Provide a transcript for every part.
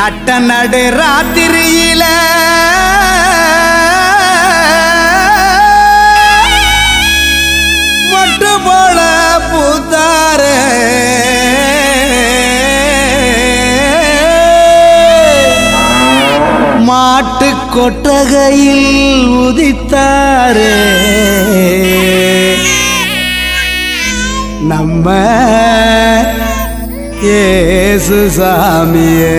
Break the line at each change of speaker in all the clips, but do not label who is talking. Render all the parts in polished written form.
நட்ட நடு ராத்திரியில மொட்டு போல பூத்தாரே மாட்டு கொட்டகையில் உதித்தாரே நம்ம இயேசு சாமியே.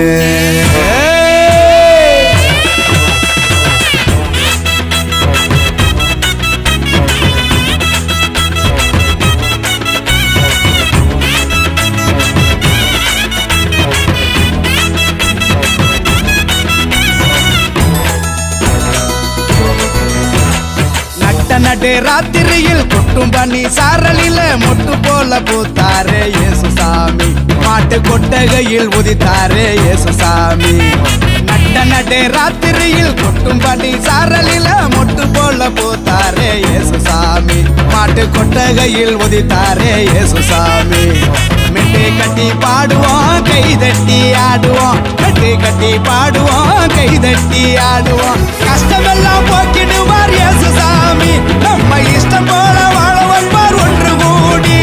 நடு ராத்திரியில் கொட்டும் பனி சாரலில மொட்டு போல பூத்தாரே இயேசு சாமி. மாட்டு கொட்டகையில் உதித்தாரே இயேசு சாமி. நடு ராத்திரியில் கொட்டும் பனி சாரலில மொட்டு போல பூத்தாரே இயேசு சாமி. மாட்டு கொட்டகையில் உதித்தாரே இயேசு சாமி. மெட்டு கட்டி பாடுவோம் கை தட்டி ஆடுவோம். மெட்டு கட்டி பாடுவோம் கை தட்டி ஆடுவோம். கஷ்டமெல்லாம் போக்கிடுவார் இயேசு சாமி. நம்ம இஷ்டம் போல வாழ வைப்பார் ஒன்று கூடி.